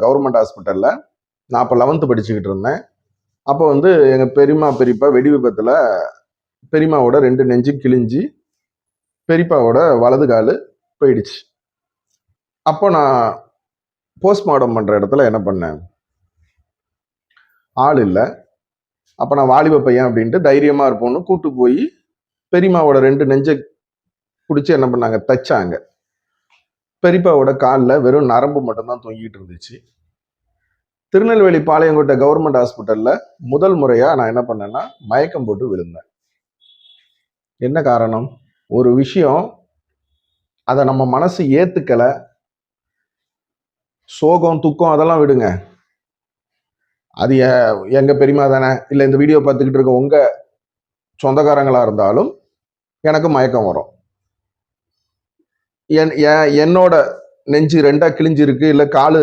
Government ஹாஸ்பிட்டல்ல நான் அப்போ 11th படிச்சுக்கிட்டு இருந்தேன். அப்போ வந்து எங்க பெரியம்மா பெரியப்பா வெடி விபத்துல பெரியம்மாவோட 2 நெஞ்சு கிழிஞ்சி பெரியப்பாவோட வலது காலு போயிடுச்சு. அப்போ நான் போஸ்ட்மார்ட்டம் பண்ற இடத்துல என்ன பண்ணேன், ஆள் இல்லை. அப்போ நான் வாலிப பையன் அப்படின்ட்டு தைரியமா இருப்போம்னு கூட்டு போய் பெரியம்மாவோட 2 நெஞ்சை பிடிச்சி என்ன பண்ணாங்க, தைச்சாங்க. பெரியப்பாவோட காலில் வெறும் நரம்பு மட்டும்தான் தொங்கிட்டு இருந்துச்சு. திருநெல்வேலி பாளையங்கோட்டை கவர்மெண்ட் ஹாஸ்பிட்டல்ல முதல் முறையா நான் என்ன பண்ணேன்னா மயக்கம் போட்டு விழுந்தேன். என்ன காரணம்? ஒரு விஷயம் அதை நம்ம மனசு ஏத்துக்கல. சோகம் துக்கம் அதெல்லாம் விடுங்க, அது எங்க பெரியமா தானே, இல்லை இந்த வீடியோ பார்த்துக்கிட்டு இருக்க உங்க சொந்தக்காரங்களா இருந்தாலும் எனக்கு மயக்கம் வரும். என்னோட நெஞ்சு 2ஆ கிழிஞ்சிருக்கு, இல்லை காலு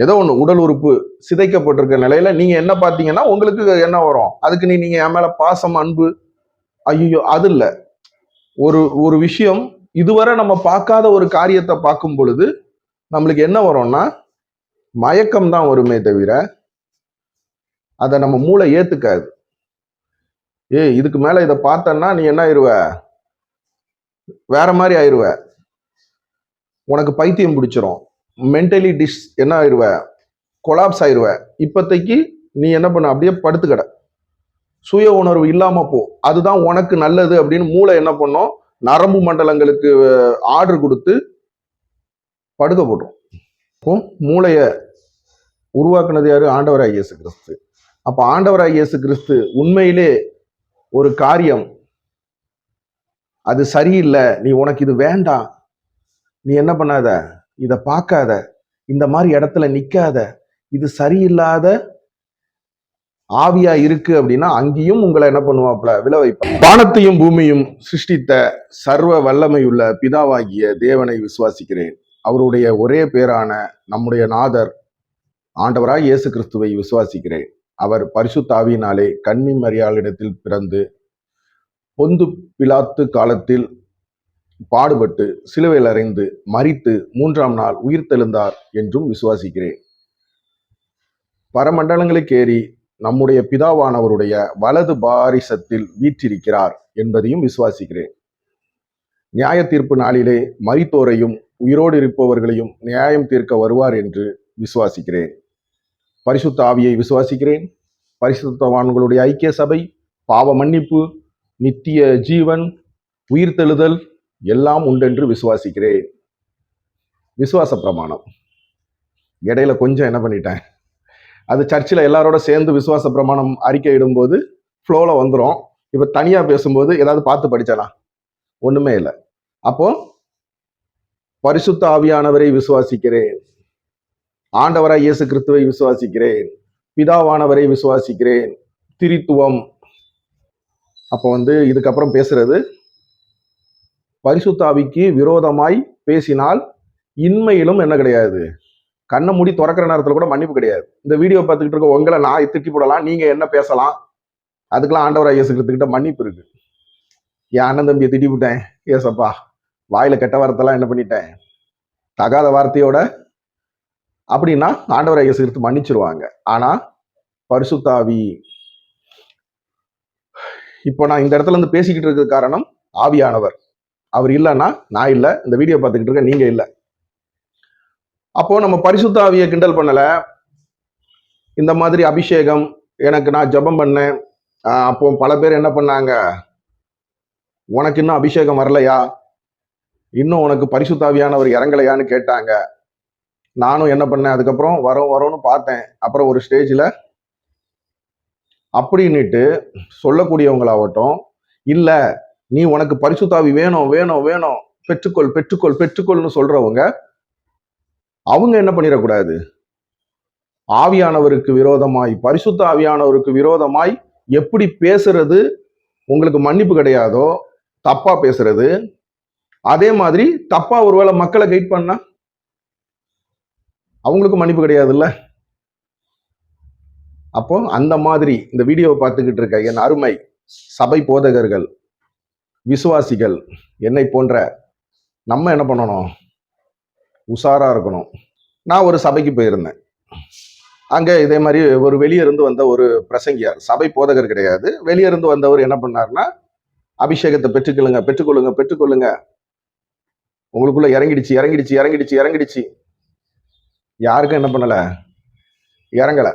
ஏதோ ஒன்று உடல் உறுப்பு சிதைக்கப்பட்டிருக்க நிலையில நீங்க என்ன பார்த்தீங்கன்னா உங்களுக்கு என்ன வரும்? அதுக்கு நீங்க என் மேல பாசம் அன்பு ஐயோ அது இல்லை. ஒரு விஷயம் இதுவரை நம்ம பார்க்காத ஒரு காரியத்தை பார்க்கும் பொழுது நம்மளுக்கு என்ன வரும்னா மயக்கம் தான் வருமே தவிர அதை நம்ம மூளை ஏத்துக்காது. இதுக்கு மேல இதை பார்த்தன்னா நீ என்ன ஆயிருவ, வேற மாதிரி ஆயிருவ, உனக்கு பைத்தியம் பிடிச்சிரும், மென்டலி என்ன ஆயிருவ, கொலாப்ஸ் ஆயிருவ. இப்போதைக்கு நீ என்ன பண்ண, அப்படியே படுத்துக்கட, சுய உணர்வு இல்லாம போ, அதுதான் உனக்கு நல்லது அப்படின்னு மூளை என்ன பண்ணும், நரம்பு மண்டலங்களுக்கு ஆர்டர் கொடுத்து படுக்க போடும். மூளைய உருவாக்குனது யாரு? ஆண்டவராய் இயேசு கிறிஸ்து. அப்ப ஆண்டவராய் இயேசு கிறிஸ்து உண்மையிலே ஒரு காரியம் அது சரியில்லை, நீ உனக்கு இது வேண்டாம், நீ என்ன பண்ணாத, இதை பார்க்காத, இந்த மாதிரி இடத்துல நிக்காத, இது சரியில்லாத ஆவியா இருக்கு அப்படின்னா அங்கேயும் உங்களை என்ன பண்ணுவாப்ல, விழ வைப்பா. வானத்தையும் பூமியும் சிருஷ்டித்த சர்வ வல்லமையுள்ள பிதாவாகிய தேவனை விசுவாசிக்கிறேன். அவருடைய ஒரே பேரான நம்முடைய நாதர் ஆண்டவராய் இயேசு கிறிஸ்துவை விசுவாசிக்கிறேன். அவர் பரிசுத்த ஆவியினாலே கன்னி மரியாளிடத்தில் பிறந்து பொந்து பிலாத்து காலத்தில் பாடுபட்டு சிலுவையில் அறைந்து மரித்து 3ஆம் நாள் உயிர் தெழுந்தார் என்றும் விசுவாசிக்கிறேன். பரமண்டலங்களுக்கு ஏறி நம்முடைய பிதாவானவருடைய வலது பாரிசத்தில் வீற்றிருக்கிறார் என்பதையும் விசுவாசிக்கிறேன். நியாய தீர்ப்பு நாளிலே மரித்தோரையும் உயிரோடு இருப்பவர்களையும் நியாயம் தீர்க்க வருவார் என்று விசுவாசிக்கிறேன். பரிசுத்த ஆவியை விசுவாசிக்கிறேன். பரிசுத்தவான்களுடைய ஐக்கிய சபை, பாவ மன்னிப்பு, நித்திய ஜீவன், உயிர்த்தெழுதல் எல்லாம் உண்டென்று விசுவாசிக்கிறேன். விசுவாச பிரமாணம் இடையில கொஞ்சம் என்ன பண்ணிட்டேன், அது சர்ச்சில் எல்லாரோட சேர்ந்து விசுவாச பிரமாணம் அறிக்கை இடும்போது ஃப்ளோல வந்துடும். இப்போ தனியா பேசும்போது ஏதாவது பார்த்து படிச்சலாம், ஒண்ணுமே இல்லை. அப்போ பரிசுத்த ஆவியானவரை விசுவாசிக்கிறேன், ஆண்டவராய் இயேசு கிறிஸ்துவை விசுவாசிக்கிறேன், பிதாவானவரை விசுவாசிக்கிறேன், திரித்துவம். அப்போ இதுக்கப்புறம் பேசுறது பரிசுத்த ஆவிக்கு விரோதமாய் பேசினால் இன்மையிலும் என்ன கிடையாது, கண்ணை மூடி திறக்கிற நேரத்தில் கூட மன்னிப்பு கிடையாது. இந்த வீடியோ பார்த்துக்கிட்டு இருக்க உங்களை நான் திட்டி போடலாம், நீங்க என்ன பேசலாம், அதுக்கெல்லாம் ஆண்டவராய் இயேசு கிறிஸ்துக்கிட்ட மன்னிப்பு இருக்கு. என் அண்ணன் தம்பியை திட்டி விட்டேன், ஏசப்பா வாயில கெட்ட வார்த்தைலாம் என்ன பண்ணிட்டேன், தகாத வார்த்தையோட அப்படின்னா ஆண்டவராய் இயேசு கிறிஸ்து மன்னிச்சிருவாங்க. ஆனா பரிசுத்த ஆவி, இப்போ நான் இந்த இடத்துல இருந்து பேசிக்கிட்டு இருக்கிற காரணம் ஆவியானவர். அவர் இல்லைன்னா நான் இல்லை, இந்த வீடியோ பார்த்துக்கிட்டு இருக்க நீங்க இல்லை. அப்போ நம்ம பரிசுத்த ஆவியை கிண்டல் பண்ணல. இந்த மாதிரி அபிஷேகம் எனக்கு நான் ஜெபம் பண்ணேன், அப்போ பல பேர் என்ன பண்ணாங்க, உனக்கு இன்னும் அபிஷேகம் வரலையா, இன்னும் உனக்கு பரிசுத்த ஆவியானவர் இறங்கலையான்னு கேட்டாங்க. நானும் என்ன பண்ணேன், அதுக்கப்புறம் வரோன்னு பார்த்தேன். அப்புறம் ஒரு ஸ்டேஜில் அப்படின்னுட்டு சொல்லக்கூடியவங்களாகட்டும், இல்லை நீ உனக்கு பரிசுத்த ஆவி வேணும் வேணும் வேணும், பெற்றுக்கொள் பெற்றுக்கொள் பெற்றுக்கொள்னு சொல்றவங்க அவங்க என்ன பண்ணிடக்கூடாது, ஆவியானவருக்கு விரோதமாய், பரிசுத்த ஆவியானவருக்கு விரோதமாய் எப்படி பேசுறது உங்களுக்கு மன்னிப்பு கிடையாதோ, தப்பா பேசுறது, அதே மாதிரி தப்பா ஒருவேளை மக்களை கைட் பண்ணா அவங்களுக்கு மன்னிப்பு கிடையாது இல்ல. அப்போ அந்த மாதிரி இந்த வீடியோவை பார்த்துக்கிட்டு இருக்க என் அருமை சபை போதகர்கள், விசுவாசிகள், என்னை போன்ற நம்ம என்ன பண்ணணும், உஷாரா இருக்கணும். நான் ஒரு சபைக்கு போயிருந்தேன். அங்க இதே மாதிரி ஒரு வெளியே இருந்து வந்த ஒரு பிரசங்கியார், சபை போதகர் கிடையாது, வெளியே இருந்து வந்தவர் என்ன பண்ணாருன்னா, அபிஷேகத்தை பெற்றுக்கொள்ளுங்க பெற்றுக்கொள்ளுங்க பெற்றுக்கொள்ளுங்க, உங்களுக்குள்ள இறங்கிடுச்சு இறங்கிடுச்சு இறங்கிடுச்சு இறங்கிடுச்சு. யாருக்கும் என்ன பண்ணல, இறங்கல.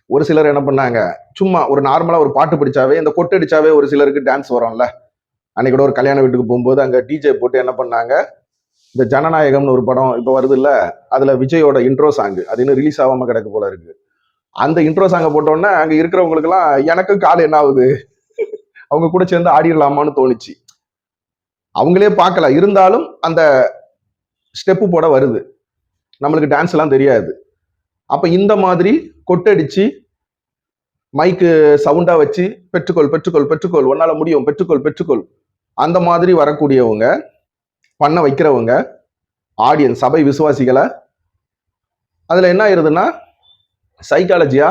ஒரு சிலர் என்ன பண்ணாங்க, சும்மா ஒரு நார்மலா ஒரு பாட்டு பிடிச்சாவே, இந்த கொட்டு அடிச்சாவே ஒரு சிலருக்கு டான்ஸ் வரும்ல. அன்னைக்கு கூட ஒரு கல்யாண வீட்டுக்கு போகும்போது அங்க டிஜே போட்டு என்ன பண்ணாங்க, இந்த ஜனநாயகம்னு ஒரு படம் இப்ப வருது இல்ல, அதுல விஜயோட இன்ட்ரோ சாங், அது இன்னும் ரிலீஸ் ஆகாம கிடக்கு போல இருக்கு. அந்த இன்ட்ரோ சாங்க போட்டோன்னே அங்க இருக்கிறவங்களுக்கு எல்லாம் எனக்கும் கால் என்ன ஆகுது, அவங்க கூட சேர்ந்து ஆடிடலாமான்னு தோணுச்சு. அவங்களே பார்க்கல, இருந்தாலும் அந்த ஸ்டெப்பு போட வருது. நம்மளுக்கு டான்ஸ் எல்லாம் தெரியாது. அப்ப இந்த மாதிரி கொட்டடிச்சு மைக்கு சவுண்டா வச்சு பெற்றுக்கொள் பெற்றுக்கொள் பெற்றுக்கொள், உன்னால முடியும், பெற்றுக்கொள் பெற்றுக்கொள், அந்த மாதிரி வரக்கூடியவங்க, பண்ண வைக்கிறவங்க, ஆடியன்ஸ் சபை விசுவாசிகளை, அதுல என்ன ஆயிருதுன்னா சைக்காலஜியா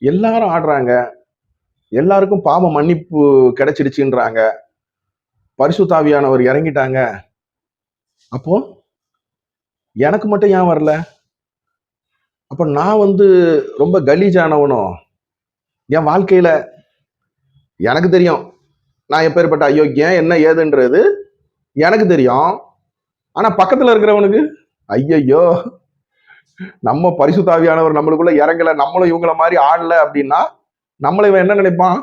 எல்லாரும் ஆடுறாங்க, எல்லாருக்கும் பாவ மன்னிப்பு கிடைச்சிடுச்சுன்றாங்க, பரிசுத்தாவியானவர் இறங்கிட்டாங்க, அப்போ எனக்கு மட்டும் ஏன் வரல? அப்ப நான் ரொம்ப கலீஜானவனும், என் வாழ்க்கையில எனக்கு தெரியும் நான் எப்பேற்பட்ட அயோக்கியம் என்ன ஏதுன்றது எனக்கு தெரியும். ஆனா பக்கத்துல இருக்கிறவனுக்கு ஐயையோ, நம்ம பரிசுத்தாவியானவர் நம்மளுக்குள்ள இறங்கல, நம்மளும் இவங்கள மாதிரி ஆடல அப்படின்னா நம்மள இவன் என்ன நினைப்பான்?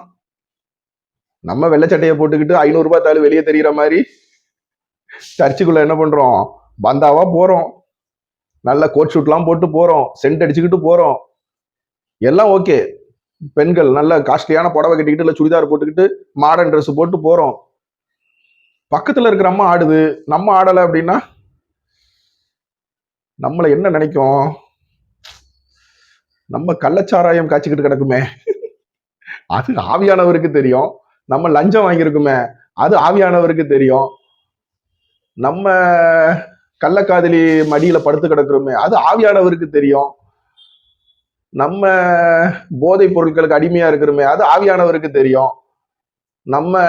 நம்ம வெள்ளச்சட்டையை போட்டுக்கிட்டு 500 ரூபாய் தாள் வெளியே தெரியுற மாதிரி சர்ச்சுக்குள்ள என்ன பண்றோம், பந்தாவா போறோம், நல்ல கோட் ஷூட்லாம் போட்டு போறோம், சென்ட் அடிச்சுக்கிட்டு போறோம், எல்லாம் ஓகே. பெண்கள் நல்ல காஸ்ட்லியான புடவை கட்டிக்கிட்டு இல்ல சுடிதார் போட்டுக்கிட்டு மாடர்ன் ட்ரெஸ் போட்டு போறோம். பக்கத்துல இருக்கிற அம்மா ஆடுது, நம்ம ஆடலை அப்படின்னா நம்மளை என்ன நினைக்கும்? நம்ம கள்ளச்சாராயம் காய்ச்சிக்கிட்டு கிடக்குமே, அது ஆவியானவருக்கு தெரியும். நம்ம லஞ்சம் வாங்கியிருக்குமே, அது ஆவியானவருக்கு தெரியும். நம்ம கள்ளக்காதலி மடியில படுத்து கிடக்குறோமே, அது ஆவியானவருக்கு தெரியும். நம்ம போதைப் பொருட்களுக்கு அடிமையா இருக்கிறோமே, அது ஆவியானவருக்கு தெரியும். நம்ம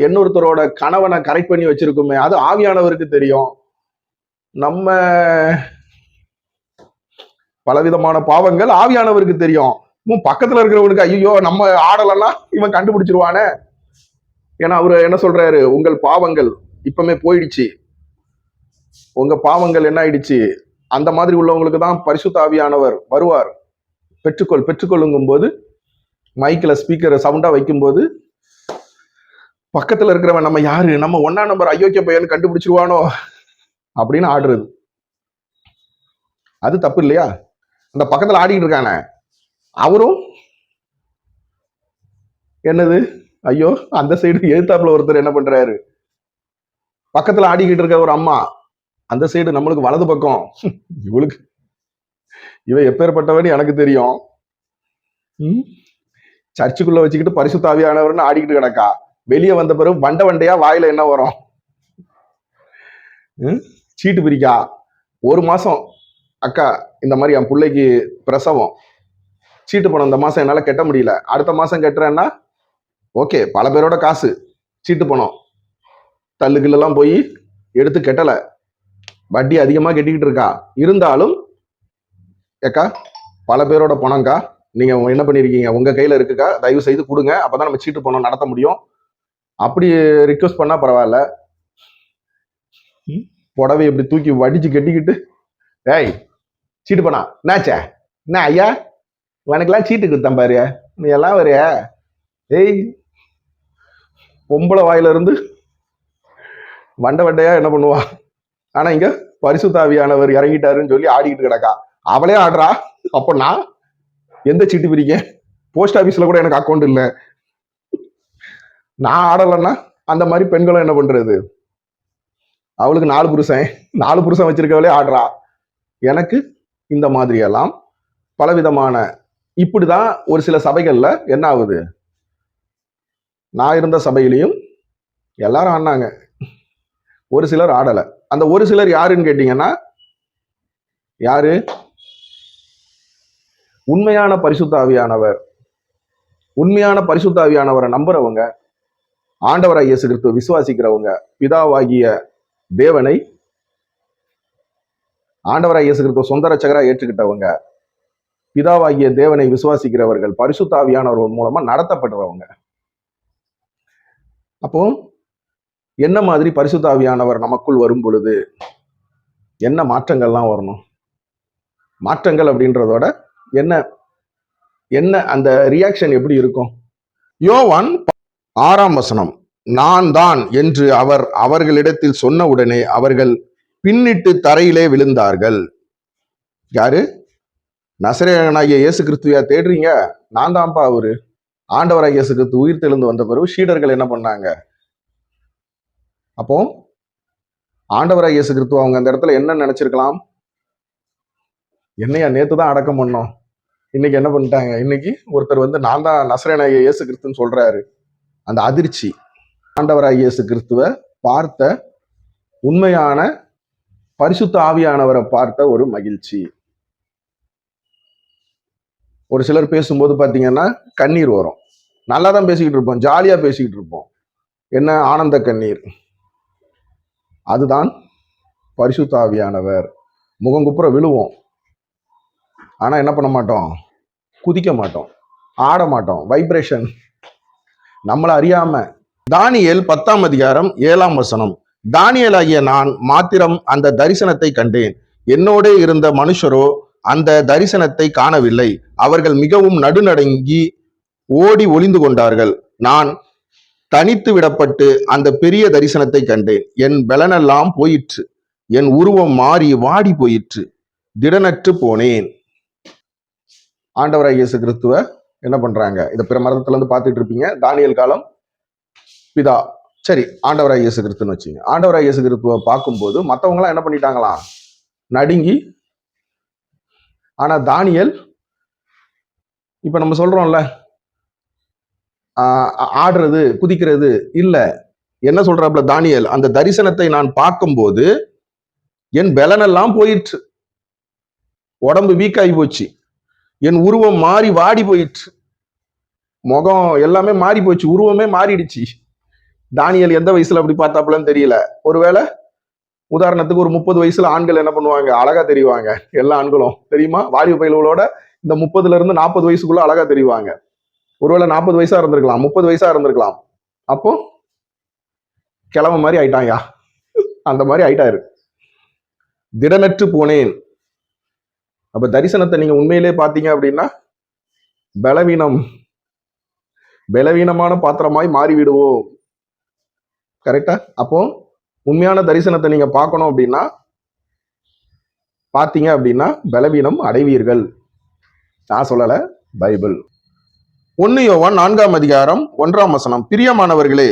இன்னொருத்தரோட கணவனை கரெக்ட் பண்ணி வச்சிருக்கோமே, அது ஆவியானவருக்கு தெரியும். நம்ம பலவிதமான பாவங்கள் ஆவியானவருக்கு தெரியும். பக்கத்துல இருக்கிறவனுக்கு ஐயோ நம்ம ஆடலன்னா இவன் கண்டுபிடிச்சிருவானே. ஏன்னா அவரு என்ன சொல்றாரு, உங்கள் பாவங்கள் இப்பமே போயிடுச்சு, உங்க பாவங்கள் என்ன ஆயிடுச்சு. அந்த மாதிரி உள்ளவங்களுக்கு தான் பரிசுத்த ஆவியானவர் வருவார். பெற்றுக்கொள் பெற்றுக்கொள்ளுங்கும் போது மைக்கில் ஸ்பீக்கரை சவுண்டா வைக்கும்போது பக்கத்துல இருக்கிறவன் நம்ம யாரு, நம்ம 1ஆம் நம்பர் அயோக்கிய பையன் கண்டுபிடிச்சிருவானோ அப்படின்னு ஆடுறது. அது தப்பு இல்லையா? அந்த பக்கத்துல ஆடிக்கிட்டு இருக்கானே அவரும் என்னது, ஐயோ அந்த சைடு எழுத்தாப்புல ஒருத்தர் என்ன பண்றாரு, பக்கத்துல ஆடிக்கிட்டு இருக்க ஒரு அம்மா அந்த சைடு நம்மளுக்கு வலது பக்கம், இவளுக்கு இவ எப்பேற்பட்டவன்னு எனக்கு தெரியும், சர்ச்சுக்குள்ள வச்சுக்கிட்டு பரிசுத்தாவியானவர்னு ஆடிக்கிட்டு கிடக்கா. வெளியே வந்த பிறகு வண்ட வண்டையா வாயில என்ன வரும், சீட்டு பிரிக்கா. 1 மாசம் அக்கா இந்த மாதிரி என் பிள்ளைக்கு பிரசவம், சீட்டு பணம் இந்த மாசம் என்னால கட்ட முடியல, அடுத்த மாசம் கட்டுறேன்னா ஓகே, பல பேரோட காசு சீட்டு பணம், தள்ளுக்குள்ளெல்லாம் போய் எடுத்து கட்டல, வட்டி அதிகமா கட்டிக்கிட்டு இருக்கா. இருந்தாலும் ஏக்கா பல பேரோட பணம்க்கா, நீங்க என்ன பண்ணிருக்கீங்க, உங்க கையில இருக்குக்கா, தயவு செய்து கொடுங்க, அப்பதான் நம்ம சீட்டு பணம் நடத்த முடியும். அப்படி ரிக்வஸ்ட் பண்ணா பரவாயில்ல. புடவை இப்படி தூக்கி வடிச்சு கட்டிக்கிட்டு, ஏய் சீட்டு பணா என்னாச்சே, என்ன ஐயா உனக்கெல்லாம் சீட்டு கொடுத்தேன் பாரு, நீ எல்லாம் வரைய, ஏய் பொம்பளை வாயில இருந்து வண்ட வண்டையா என்ன பண்ணுவா. ஆனா இங்க பரிசுத்தாவியானவர் இறங்கிட்டாருன்னு சொல்லி ஆடிக்கிட்டு கிடக்கா. அவளே ஆடுறா. அப்ப நான் எந்த சீட்டு பிரிக்க? போஸ்ட் ஆபீஸ்ல கூட எனக்கு அக்கௌண்ட் இல்லை, நான் ஆடலைன்னா அந்த மாதிரி பெண்களும் என்ன பண்றது, அவளுக்கு 4 புருஷன் வச்சிருக்கவளே ஆடுறா. எனக்கு இந்த மாதிரி எல்லாம் பலவிதமான இப்படிதான் ஒரு சில சபைகள்ல என்ன ஆகுது. நான் இருந்த சபையிலையும் எல்லாரும் ஆடினாங்க, ஒரு சிலர் ஆடல. அந்த ஒரு சிலர் யாருன்னு கேட்டீங்கன்னா, யாரு உண்மையான பரிசுத்தாவியானவர், உண்மையான பரிசுத்தாவியானவரை நம்புறவங்க, ஆண்டவராகிய இயேசு கிறிஸ்துவை விசுவாசிக்கிறவங்க, பிதாவாகிய தேவனை ஆண்டவராகிய இயேசு கிறிஸ்துவ சொந்த ரட்சகரா ஏற்றுக்கிட்டவங்க, பிதாவாகிய தேவனை விசுவாசிக்கிறவர்கள், பரிசுத்த ஆவியானவர் மூலமா நடத்தப்படுறவங்க. அப்போ என்ன மாதிரி பரிசுத்த ஆவியானவர் நமக்குள் வரும் பொழுது என்ன மாற்றங்கள்லாம் வரணும்? மாற்றங்கள் அப்படின்றதோட என்ன என்ன அந்த ரியாக்ஷன் எப்படி இருக்கும்? யோவான் 6ஆம் வசனம், நான் தான் என்று அவர் அவர்களிடத்தில் சொன்ன உடனே அவர்கள் பின்னிட்டு தரையிலே விழுந்தார்கள். யாரு? நசரேயனாகிய இயேசு கிறிஸ்துவையா தேடுறீங்க? நான் தான்ப்பா அவரு. ஆண்டவராகிய இயேசு கிறிஸ்து உயிர் தெழுந்து வந்த பிறகு சீடர்கள் என்ன பண்ணாங்க? அப்போ ஆண்டவராகிய இயேசு கிறிஸ்து அவங்க அந்த இடத்துல என்ன நினைச்சிருக்கலாம்? என்னையா நேத்து தான் அடக்கம் பண்ணோம், இன்னைக்கு என்ன பண்ணிட்டாங்க? இன்னைக்கு ஒருத்தர் வந்து நான் தான் நசரேயனாகிய இயேசு கிறிஸ்துன்னு சொல்றாரு. அந்த அதிர்ச்சி, ஆண்டவராகிய இயேசு கிறிஸ்துவை பார்த்த உண்மையான பரிசுத்த ஆவியானவரை பார்த்த ஒரு மகிழ்ச்சி. ஒரு சிலர் பேசும்போது பார்த்தீங்கன்னா கண்ணீர் வரும். நல்லா தான் பேசிக்கிட்டு இருப்போம், ஜாலியாக பேசிக்கிட்டு இருப்போம். என்ன ஆனந்த கண்ணீர்? அதுதான் பரிசுத்த ஆவியானவர். முகங்குப்புற விழுவோம், ஆனால் என்ன பண்ண மாட்டோம்? குதிக்க மாட்டோம், ஆட மாட்டோம். வைப்ரேஷன் நம்மளை அறியாம. தானியேல் 10ஆம் அதிகாரம் 7ஆம் வசனம், தானியேல் ஆகிய நான் மாத்திரம் அந்த தரிசனத்தை கண்டேன், என்னோட இருந்த மனுஷரோ அந்த தரிசனத்தை காணவில்லை. அவர்கள் மிகவும் நடுநடுங்கி ஓடி ஒளிந்து கொண்டார்கள். நான் தனித்து விடப்பட்டு அந்த பெரிய தரிசனத்தை கண்டேன். என் பலனெல்லாம் போயிற்று, என் உருவம் மாறி வாடி போயிற்று, திடனற்று போனேன். ஆண்டவராகிய இயேசு கிறிஸ்துவ என்ன பண்றாங்க? இதை பிற மதத்துல இருந்து பார்த்துட்டு இருப்பீங்க. தானியேல் காலம் பிதா, சரி, ஆண்டவராகிய இயேசு கிறிஸ்துன்னு வச்சுங்க. ஆண்டவராகிய இயேசு கிறிஸ்துவை பார்க்கும்போது மற்றவங்க எல்லாம் என்ன பண்ணிட்டாங்களாம்? நடுங்கி. ஆனா தானியேல், இப்ப நம்ம சொல்றோம்ல ஆடுறது குதிக்கிறது இல்ல. என்ன சொல்றாப்புல தானியேல்? அந்த தரிசனத்தை நான் பார்க்கும்போது என் பலனெல்லாம் போயிற்று, உடம்பு வீக் ஆகி போச்சு, என் உருவம் மாறி வாடி போயிற்று, முகம் எல்லாமே மாறி போச்சு, உருவமே மாறிடுச்சு. தானியேல் எந்த வயசுல அப்படி பார்த்தாப்புலன்னு தெரியல. ஒருவேளை உதாரணத்துக்கு ஒரு 30 வயசுல ஆண்கள் என்ன பண்ணுவாங்க? அழகா தெரிவாங்க. எல்லா ஆண்களும் தெரியுமா? வாலிப பயில்களோட இந்த 30ல இருந்து 40 வயசுக்குள்ள அழகா தெரிவாங்க. ஒருவேளை 40 வயசா இருந்திருக்கலாம், 30 வயசா இருந்திருக்கலாம். அப்போ கிழமை மாதிரி ஆயிட்டாயா, அந்த மாதிரி ஆயிட்டாரு. திடனற்று போனேன். அப்ப தரிசனத்தை நீங்க உண்மையிலே பார்த்தீங்க அப்படின்னா பலவீனமான பாத்திரமாய் மாறிவிடுவோம். கரெக்டா? அப்போ உண்மையான தரிசனத்தை நீங்க பார்க்கணும் அப்படின்னா பார்த்தீங்க அப்படின்னா பலவீனம் அடைவீர்கள். நான் சொல்லல, பைபிள். 1 யோவான் 4ஆம் அதிகாரம் 1ஆம் வசனம், பிரியமானவர்களே,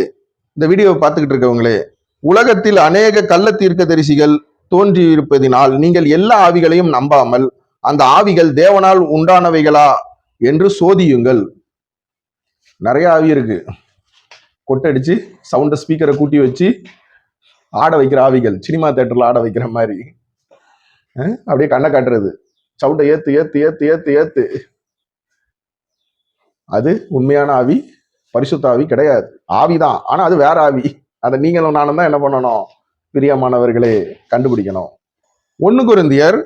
இந்த வீடியோவை பார்த்துக்கிட்டு இருக்கவங்களே, உலகத்தில் அநேக கள்ள தீர்க்கதரிசிகள் தோன்றியிருப்பதினால் நீங்கள் எல்லா ஆவிகளையும் நம்பாமல் அந்த ஆவிகள் தேவனால் உண்டானவைகளா என்று சோதியுங்கள். நிறைய ஆவி இருக்கு. கொட்டடிச்சு சவுண்ட ஸ்பீக்கரை கூட்டி வச்சு ஆட வைக்கிற ஆவிகள், சினிமா தியேட்டர்ல ஆட வைக்கிற மாதிரி அப்படியே கண்ணை காட்டுறது, சவுண்டை ஏத்து ஏத்து ஏத்து ஏத்து ஏத்து. அது உண்மையான ஆவி, பரிசுத்த ஆவி கிடையாது. ஆவிதான், ஆனா அது வேற ஆவி. அதை நீங்களும் நானும் தான் என்ன பண்ணணும்? பிரியமானவர்களே, கண்டுபிடிக்கணும். 1 கொரிந்தியர்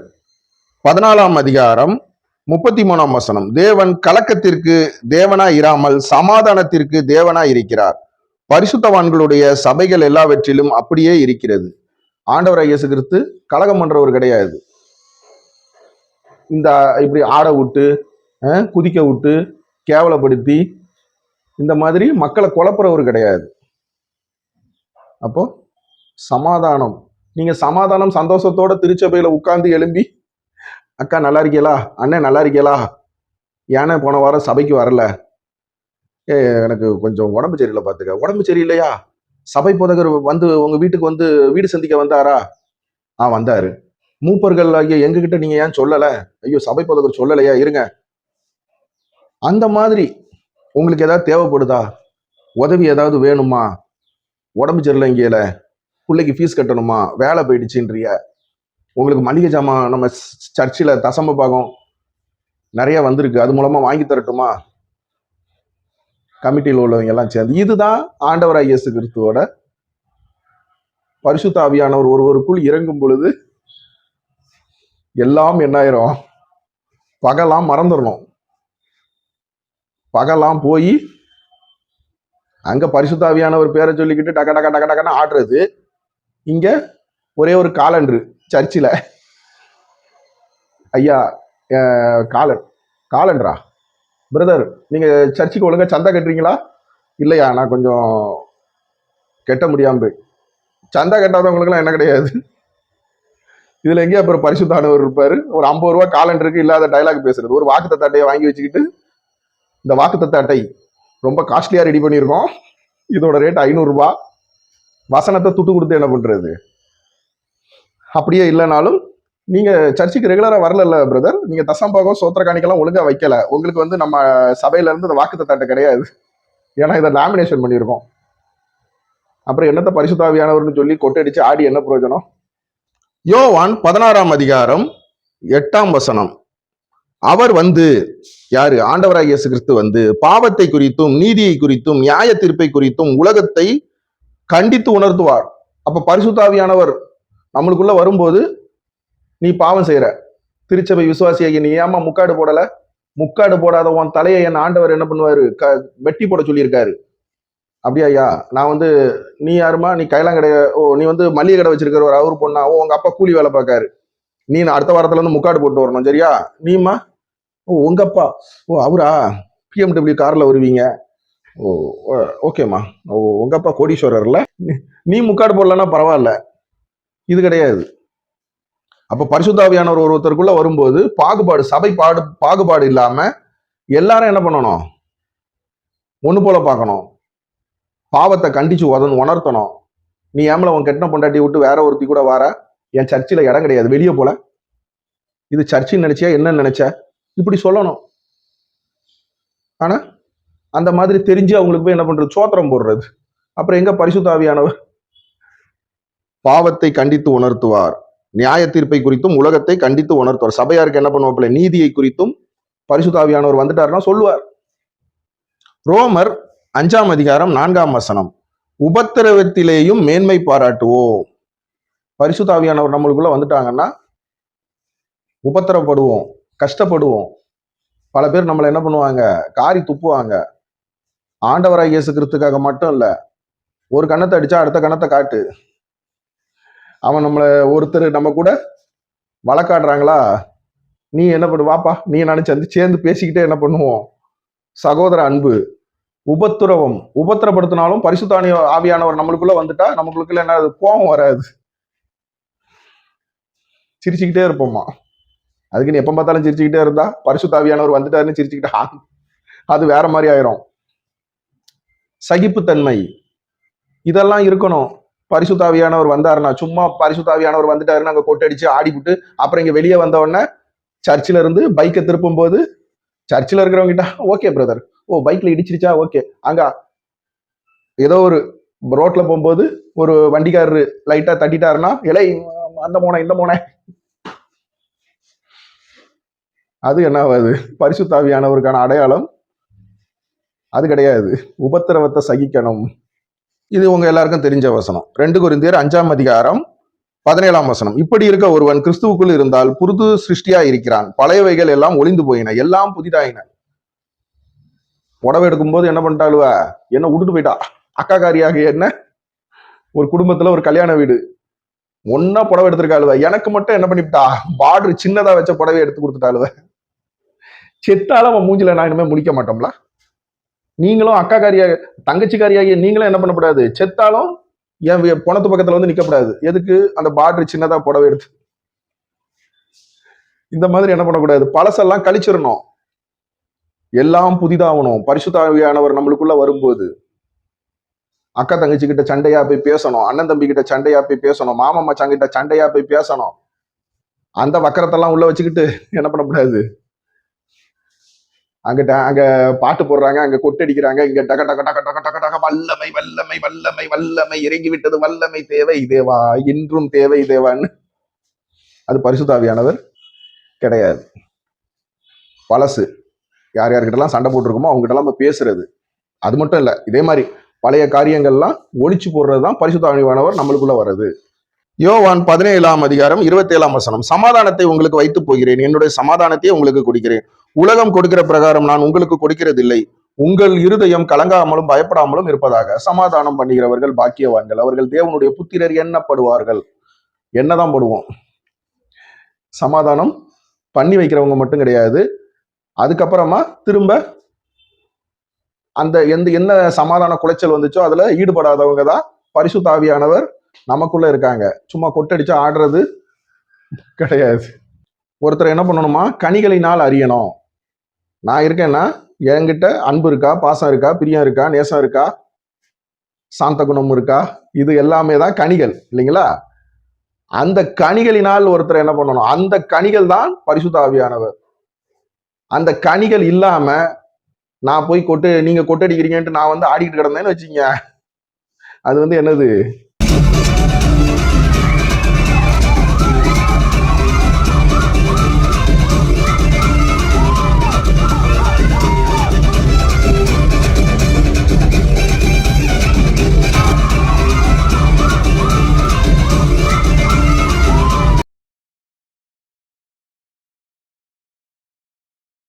14ஆம் அதிகாரம் 33ஆம் வசனம், தேவன் கலக்கத்திற்கு தேவனாய் இராமல் சமாதானத்திற்கு தேவனாய் இருக்கிறார். பரிசுத்தவான்களுடைய சபைகள் எல்லாவற்றிலும் அப்படியே இருக்கிறது. ஆண்டவராகிய இயேசு கிறிஸ்து கலகம் பண்றவர் கிடையாது. இந்த இப்படி ஆட விட்டு குதிக்க விட்டு கேவலப்படுத்தி இந்த மாதிரி மக்களை குழப்புறவர் கிடையாது. அப்போ சமாதானம். நீங்க சமாதானம் சந்தோஷத்தோட திருச்சபையில உட்கார்ந்து எழும்பி, அக்கா நல்லா இருக்கீங்களா, அண்ணன் நல்லா இருக்கீங்களா, ஏன்னா போன வாரம் சபைக்கு வரல, எனக்கு கொஞ்சம் உடம்பு சரியில்லை, பார்த்துக்க. உடம்பு சரியில்லையா? சபை போதகர் வந்து உங்க வீட்டுக்கு வந்து வீடு சந்திக்க வந்தாரா? வந்தாரு. மூப்பர்கள் ஐயா எங்ககிட்ட நீங்க ஏன் சொல்லல? ஐயோ, சபை போதகர் சொல்லலையா, இருங்க. அந்த மாதிரி உங்களுக்கு ஏதாவது தேவைப்படுதா? உதவி ஏதாவது வேணுமா? உடம்பு சரியில்லை, இங்கேல பிள்ளைக்கு ஃபீஸ் கட்டணுமா, வேலை போயிடுச்சுன்றிய, உங்களுக்கு மளிகை ஜாமான் நம்ம சர்ச்சில் தசம பாகம் நிறைய வந்திருக்கு, அது மூலமா வாங்கி தரட்டுமா? கமிட்டியில் உள்ளவங்க எல்லாம் சேர்ந்து. இதுதான் ஆண்டவராகிய இயேசு கிறிஸ்துவோட பரிசுத்த ஆவியானவர் ஒருவருக்குள் இறங்கும் பொழுது எல்லாம் என்ன ஆயிரும், பகலாம் மறந்துடணும். பகலாம் போய் அங்க பரிசுத்தாவியானவர் பேரை சொல்லிக்கிட்டு டக்க டக்க டக்க டக்குன்னு ஆடுறது. இங்க ஒரே ஒரு காலண்டர் சர்ச்சில், ஐயா காலண்டரா பிரதர், நீங்க சர்ச்சுக்கு ஒழுங்கா சந்தா கட்டுறீங்களா? இல்லையா, நான் கொஞ்சம் கெட்ட முடியாம போய். சந்தா கட்டாதவங்களுக்குலாம் என்ன கிடையாது. இதுல எங்கேயா அப்புறம் பரிசுத்தானவர் இருப்பாரு? ஒரு 50 ரூபா காலண்டருக்கு இல்லாத டைலாக் பேசுறது. ஒரு வாக்குத்தத்த அட்டையை வாங்கி வச்சுக்கிட்டு, இந்த வாக்குத்தத்த அட்டை ரொம்ப காஸ்ட்லியா ரெடி பண்ணியிருக்கோம், இதோட ரேட் 500 ரூபாய், வசனத்தை துட்டு கொடுத்து என்ன பண்றது? அப்படியே இல்லைனாலும் நீங்க சர்ச்சுக்கு ரெகுலரா வரல பிரதர், நீங்க தசம்பாகம் சோத்திர காணிக்கெல்லாம் ஒழுங்கா வைக்கல, உங்களுக்கு நம்ம சபையில இருந்து இந்த வாக்குத்தத்த அட்டை கிடையாது, ஏன்னா இதை லாமினேஷன் பண்ணியிருக்கோம். அப்புறம் என்னத்த பரிசுத்தாவியானவர்னு சொல்லி கொட்டடிச்சு ஆடி என்ன பிரயோஜனம்? யோவான் 16ஆம் அதிகாரம் 8ஆம் வசனம். அவர் வந்து, யாரு? ஆண்டவராகிய இயேசு கிறிஸ்து வந்து பாவத்தை குறித்தும் நீதியை குறித்தும் நியாய தீர்ப்பை குறித்தும் உலகத்தை கண்டித்து உணர்த்துவார். அப்ப பரிசுத்தாவியானவர் நம்மளுக்குள்ள வரும்போது, நீ பாவம் செய்யற, திருச்சபை விசுவாசியாகி நீ ஏமா முக்காடு போடல, முக்காடு போடாத உன் தலையை என் ஆண்டவர் என்ன பண்ணுவாரு, வெட்டி போட சொல்லியிருக்காரு. அப்படியா ஐயா? நான் வந்து, நீ யாருமா, நீ கைலாங்கடைய, ஓ நீ வந்து மளிகை கடை வச்சிருக்கிற ஒரு அவரு பொண்ணா, ஓ உங்க அப்பா கூலி வேலை பார்க்காரு, நீ அடுத்த வாரத்துல இருந்து முக்காடு போட்டு வரணும், சரியா? நீமா, ஓ உங்க அப்பா, ஓ அவரா, பிஎம்டபிள்யூ கார்ல வருவீங்க, ஓ ஓகேம்மா, ஓ உங்க அப்பா கோடீஸ்வரர்ல, நீ முக்காடு போடலன்னா பரவாயில்ல. இது கிடையாது. அப்ப பரிசுத்தாவியானவர் ஒருத்தருக்குள்ள வரும்போது பாகுபாடு, சபை பாகுபாடு இல்லாம எல்லாரும் என்ன பண்ணணும், ஒண்ணு போல பார்க்கணும், பாவத்தை கண்டிச்சு உணர்த்தணும். நீ ஏமல உன் கெட்டின பொண்டாட்டி விட்டு வேற ஒருத்தி கூட வார, என் சர்ச்சில் இடம் கிடையாது, வெளியே போல, இது சர்ச்சின்னு நினைச்சியா என்னன்னு நினைச்ச, இப்படி சொல்லணும். ஆனா அந்த மாதிரி தெரிஞ்சு அவங்களுக்கு போய் என்ன பண்றது, சோத்திரம் போடுறது. அப்புறம் எங்க பரிசுத்தாவியானவர்? பாவத்தை கண்டித்து உணர்த்துவார், நியாய தீர்ப்பை குறித்தும் உலகத்தை கண்டித்து உணர்த்துவார். சபையாருக்கு என்ன பண்ணுவாப்புல, நீதியை குறித்தும் பரிசுத்தாவியானவர் வந்துட்டாருன்னா சொல்லுவார். ரோமர் 5ஆம் அதிகாரம் 4ஆம் வசனம். உபத்திரவத்திலேயும் மேன்மை பாராட்டுவோம். பரிசுத்தாவியானவர் நம்மளுக்குள்ள வந்துட்டாங்கன்னா உபத்திரப்படுவோம், கஷ்டப்படுவோம். பல பேர் நம்மளை என்ன பண்ணுவாங்க, காரி துப்புவாங்க. ஆண்டவராகிய இயேசு கிறிஸ்துக்காக மட்டும் இல்ல, ஒரு கண்ணத்தை அடிச்சா அடுத்த கண்ணத்தை காட்டு. அவன் நம்மளை ஒருத்தர் நம்ம கூட வழக்காடுறாங்களா, நீ என்ன பண்ணு, வாப்பா நீ நினைச்சு சேர்ந்து பேசிக்கிட்டே என்ன பண்ணுவோம், சகோதர அன்பு. உபத்திரப்படுத்தினாலும் பரிசுத்தானி ஆவியானவர் நம்மளுக்குள்ள வந்துட்டா நம்மளுக்குள்ள என்ன, கோபம் வராது, சிரிச்சுக்கிட்டே இருப்போமா. அதுக்கு நீ எப்ப பார்த்தாலும் சிரிச்சுக்கிட்டே இருந்தா, பரிசுத்தாவியானவர் வந்துட்டாருன்னு சிரிச்சுக்கிட்டா அது வேற மாதிரி ஆயிரும். சகிப்புத்தன்மை, இதெல்லாம் இருக்கணும். பரிசுத்தாவியானவர் வந்தாருன்னா, சும்மா பரிசுத்தாவியானவர் வந்துட்டாருன்னு அங்க கொட்டடிச்சு ஆடிவிட்டு அப்புறம் இங்க வெளியே வந்த உடனே சர்ச்சில் இருந்து பைக்கை திருப்பும் போது சர்ச்சில் இருக்கிறவங்க கிட்ட, ஓகே பிரதர், ஓ பைக்ல இடிச்சிருச்சா, ஓகே. அங்க ஏதோ ஒரு ரோட்ல போகும்போது ஒரு வண்டிக்காரரு லைட்டா தட்டிட்டாருன்னா, இலை அந்த மோனை இந்த மோனை, அது என்ன ஆகுது, பரிசுத்தாவியானவருக்கான அடையாளம் அது கிடையாது. உபத்திரவத்தை சகிக்கணும். இது உங்க எல்லாருக்கும் தெரிஞ்ச வசனம். 2 கொரிந்தியர் 5ஆம் அதிகாரம் 17ஆம் வசனம். இப்படி இருக்க ஒருவன் கிறிஸ்துவுக்குள் இருந்தால் புது சிருஷ்டியா இருக்கிறான், பழையவைகள் எல்லாம் ஒளிந்து போயின, எல்லாம் புதிதாயின. புடவை எடுக்கும் போது என்ன பண்ணிட்டாளுவ, என்ன விட்டுட்டு போயிட்டா, அக்காக்காரியாக என்ன, ஒரு குடும்பத்துல ஒரு கல்யாண வீடு, ஒன்னா புடவை எடுத்திருக்காளுவ, எனக்கு மட்டும் என்ன பண்ணிவிட்டா, பார்டர் சின்னதா வச்ச புடவை எடுத்து கொடுத்துட்டாளுவ. செத்தாலும் அவன் மூஞ்சில நான் இனிமே முடிக்க மாட்டோம்ல. நீங்களும் அக்காக்காரியாக தங்கச்சிக்காரியாகிய நீங்களும் என்ன பண்ணக்கூடாது, செத்தாலும் என் பொணத்து பக்கத்துல வந்து நிக்கப்படாது. எதுக்கு, அந்த பார்டர் சின்னதா புடவை எடுத்து. இந்த மாதிரி என்ன பண்ணக்கூடாது, பழசெல்லாம் கழிச்சிடணும், எல்லாம் புதிதாகணும். பரிசுத்தாவியானவர் நம்மளுக்குள்ள வரும்போது அக்கா தங்கச்சி கிட்ட சண்டையா போய் பேசணும், அண்ணன் தம்பி கிட்ட சண்டையா போய் பேசணும், மாமா மச்சான் கிட்ட சண்டையா போய் பேசணும். அந்த வக்கரத்தெல்லாம் உள்ள வச்சுக்கிட்டு என்ன பண்ணக்கூடாது, அங்கிட்ட அங்க பாட்டு போடுறாங்க, அங்க கொட்டடிக்கிறாங்க, இங்க டக டக டக டக டக டக வல்லமை வல்லமை வல்லமை வல்லமை இறங்கி விட்டது, வல்லமை தேவை தேவா, இன்றும் தேவை தேவான்னு. அது பரிசுத்தாவியானவர் கிடையாது. பழசு யார் யார்கிட்டலாம் சண்டை போட்டிருக்கோமோ அவங்க கிட்ட எல்லாம் பேசுறது. அது மட்டும் இல்ல, இதே மாதிரி பழைய காரியங்கள்லாம் ஒழிச்சு போடுறதுதான் பரிசுத்தாவியானவர் நம்மளுக்குள்ள வர்றது. யோவான் 17ஆம் அதிகாரம் 27ஆம் வசனம், சமாதானத்தை உங்களுக்கு வைத்து போகிறேன், என்னுடைய சமாதானத்தையே உங்களுக்கு கொடுக்கிறேன். உலகம் கொடுக்கிற பிரகாரம் நான் உங்களுக்கு கொடுக்கிறதில்லை. உங்கள் இருதயம் கலங்காமலும் பயப்படாமலும் இருப்பதாக. சமாதானம் பண்ணுகிறவர்கள் பாக்கியவான்கள், அவர்கள் தேவனுடைய புத்திரர் எண்ணப்படுவார்கள். என்னதான் போடுவோம். சமாதானம் பண்ணி வைக்கிறவங்க மட்டும் கிடையாது, அதுக்கப்புறமா திரும்ப அந்த என்ன சமாதான குலைச்சல் வந்துச்சோ அதுல ஈடுபடாதவங்க தான் பரிசுத்த ஆவியானவர் நமக்குள்ள இருக்காங்க. சும்மா கொட்டடிச்சு ஆடுறது கிடையாது. ஒருத்தர் என்ன பண்ணணுமா, கனிகளினால் அறியணும். நான் இருக்கேன்னா என்கிட்ட அன்பு இருக்கா, பாசம் இருக்கா, பிரியம் இருக்கா, நேசம் இருக்கா, சாந்த குணம் இருக்கா, இது எல்லாமே தான் கனிகள் இல்லைங்களா? அந்த கனிகளினால் ஒருத்தர் என்ன பண்ணணும், அந்த கனிகள் தான் பரிசுத்த ஆவியானவர். அந்த கனிகள் இல்லாம நான் போய் நீங்க கொட்டடிக்கிறீங்கன்ட்டு நான் ஆடிட்டு கிடந்தேன்னு வச்சுங்க, அது என்னது,